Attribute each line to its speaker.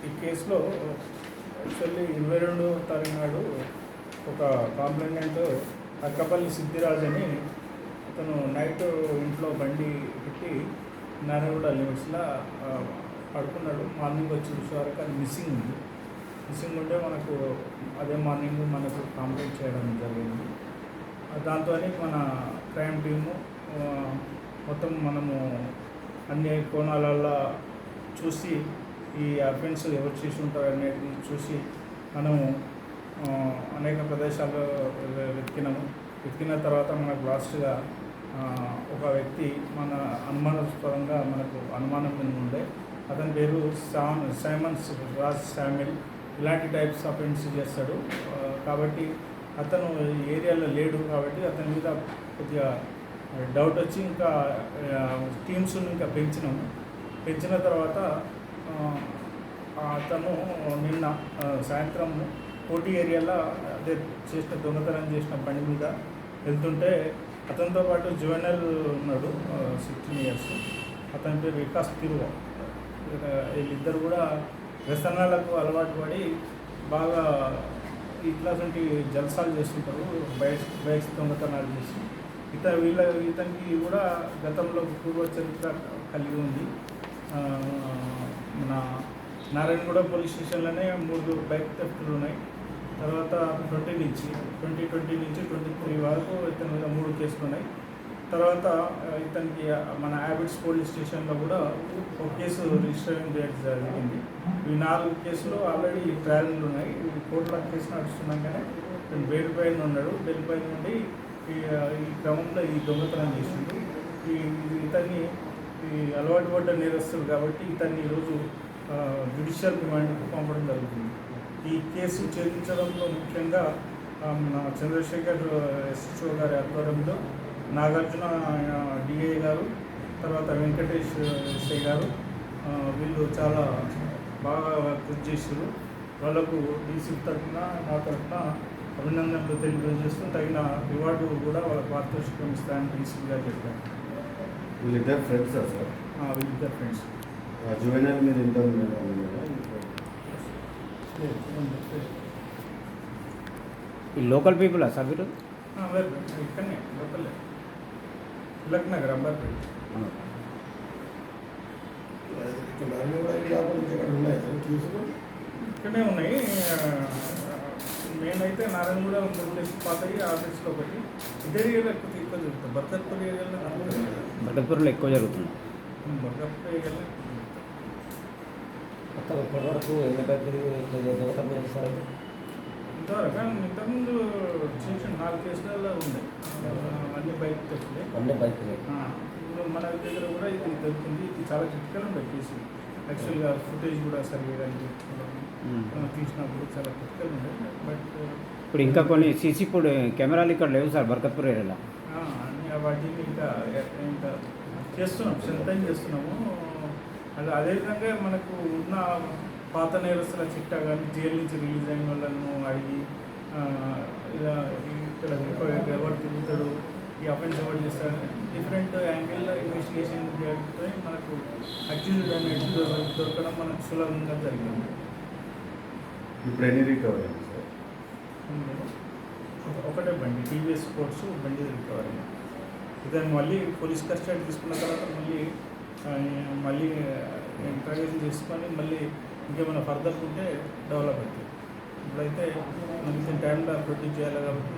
Speaker 1: ఈ కేసులో యాక్చువల్లీ 22వ తారీఖు నాడు ఒక కాంప్లైంట్ అక్కపల్లి సిద్ధిరాజ్ అని అతను నైట్ ఇంట్లో బండి పెట్టి నారాయణగూడ లిమిట్స్లో పడుకున్నాడు. మార్నింగ్ వచ్చి చూసేవారికి అది మిస్సింగ్ ఉంటే మనకు అదే మార్నింగ్ మనకు కంప్లైంట్ చేయడం జరిగింది. దాంతో మన క్రైమ్ టీము మొత్తం మనము అన్ని కోణాలలో చూసి ఈ అఫెన్స్ ఎవరు చేసి ఉంటారు అనేది చూసి మనము అనేక ప్రదేశాల్లో వెతికిన తర్వాత మనకు లాస్ట్గా ఒక వ్యక్తి మన అనుమానాస్పదంగా మనకు అనుమానం మీద ఉండే అతని పేరు సైమన్స్ రాజ్ శామ్యుల్. ఇలాంటి టైప్స్ అఫెన్స్ చేస్తాడు కాబట్టి అతను ఏరియాలో లేడు కాబట్టి అతని మీద కొద్దిగా డౌట్ వచ్చి ఇంకా టీమ్స్ ఇంకా పెంచిన తర్వాత అతను నిన్న సాయంత్రం కోటి ఏరియాలో అదే దొంగతనం చేసిన బండి మీద వెళ్తుంటే అతనితో పాటు జువెనల్ ఉన్నాడు 16 years. అతని పేరు వికాస్ తిరువ. వీళ్ళిద్దరు కూడా వ్యసనాలకు అలవాటు పడి బాగా ఇట్లాంటి జల్సాలు చేస్తుంటారు, బైక్స్ దొంగతనాలు చేసి. ఇతనికి కూడా గతంలో పూర్వ చరిత్ర కలిగి ఉంది. మన నారాయణగూడ పోలీస్ స్టేషన్లోనే 3 బైక్ థెఫ్ట్లు ఉన్నాయి. తర్వాత 2020 నుంచి 23 వరకు ఇతని మీద 3 కేసులు ఉన్నాయి. తర్వాత ఇతనికి మన హ్యాబిట్స్ పోలీస్ స్టేషన్లో కూడా ఒక కేసు రిజిస్టర్ జరిగింది. ఈ 4 కేసులు ఆల్రెడీ ట్రయల్లు ఉన్నాయి. కోర్టులో కేసు నడుస్తున్నాం కానీ ఇతను బెయిల్ పైన ఉన్నాడు. బెయిల్ పైన నుండి ఈ క్రమంలో ఈ దొంగతనం చేసిండు. ఇతన్ని అలవాటు పడ్డ నేరస్తులు కాబట్టి ఇతన్ని ఈరోజు జ్యుడిషియల్ రిమాండ్కు పంపడం జరుగుతుంది. ఈ కేసు ఛేదించడంలో ముఖ్యంగా మన చంద్రశేఖర్ ఎస్హెచ్ఓ గారి ఆధ్వర్యంలో నాగార్జున డిఐ గారు, తర్వాత వెంకటేష్ ఎస్ఐ గారు వీళ్ళు చాలా బాగా కృషి చేశారు. వాళ్ళకు డీసీ తరఫున నా తరఫున అభినందనలు తెలియజేస్తూ తగిన రివార్డు కూడా వాళ్ళకి పారితోషికం ఇస్తానని డీసీ గారు చెప్పారు.
Speaker 2: వీళ్ళిద్దరు ఫ్రెండ్స్ సార్?
Speaker 1: వీళ్ళిద్దరు ఫ్రెండ్స్.
Speaker 2: జువెనల్ మీద ఎంత
Speaker 3: ఈ లోకల్ పీపుల్ సార్ మీరు?
Speaker 1: ఇక్కడనే లోకల్ తిలక్ నగర్ అంబర్పేట. ఇక్కడనే ఉన్నాయి. నేనైతే నారాయణగూడ పోలీస్ పాతయ్యి ఆఫీస్లో ఒకటి ఇదే ఏరియాలో ఎక్కువ జరుగుతుంది. బర్కత్పూర్ ఏరియాలో
Speaker 3: బర్కత్పూర్లో ఎక్కువ జరుగుతుంది.
Speaker 1: బర్కత్పూర్ ఏరియాలో
Speaker 4: ఇప్పటివరకు ఎన్ని బైకులు దొంగతనం చేస్తారు?
Speaker 1: ఇంతకుముందు చేసిన 4 కేసులలో ఉన్నాయి. అన్ని బైక్ తెచ్చులే.
Speaker 4: అన్ని బైకులు
Speaker 1: ఇప్పుడు మన దగ్గర కూడా ఇది దొరుకుతుంది. ఇది చాలా క్రిటికల్ ఉండే కేసు. యాక్చువల్గా ఫుటేజ్ కూడా సరిగ్గా తీసినప్పుడు చాలా క్రిటికల్ ఉండే. బట్
Speaker 3: ఇప్పుడు ఇంకా కొన్ని సీసీ కెమెరాలు ఇక్కడ లేవు సార్ బర్కత్పూర్ ఏరియాలో.
Speaker 1: వాటిని ఇంకా చేస్తున్నాం, స్ట్రెంథెన్ చేస్తున్నాము. అదేవిధంగా మనకు ఉన్న పాత నేరస్తుల చిట్టా కానీ జైలు నుంచి రిలీజ్ అయిన వాళ్ళను అడిగి ఇలా ఇక్కడ ఎవరు తిరుగుతాడు, ఈ అఫెన్స్ ఎవరు చేస్తారని డిఫరెంట్ యాంగిల్లో ఇన్వెస్టిగేషన్ జరిగితే మనకు అక్యూజ్డ్ అనేది దొరకడం మనకు సులభంగా జరిగింది.
Speaker 2: ఇప్పుడు ఎన్ని రికవరీ సార్?
Speaker 1: ఒకటే బండి టీవీఎస్ స్పోర్ట్స్ బండి రికవరీ. ఇదని మళ్ళీ పోలీస్ కస్టడీ తీసుకున్న తర్వాత మళ్ళీ ఇంట్రాగేషన్ చేసుకొని మళ్ళీ ఇంకేమైనా ఫర్దర్ ఉంటే డెవలప్ అవుతుంది. ఇప్పుడైతే మనకి టైంలో ప్రొడ్యూస్ చేయాలి కాబట్టి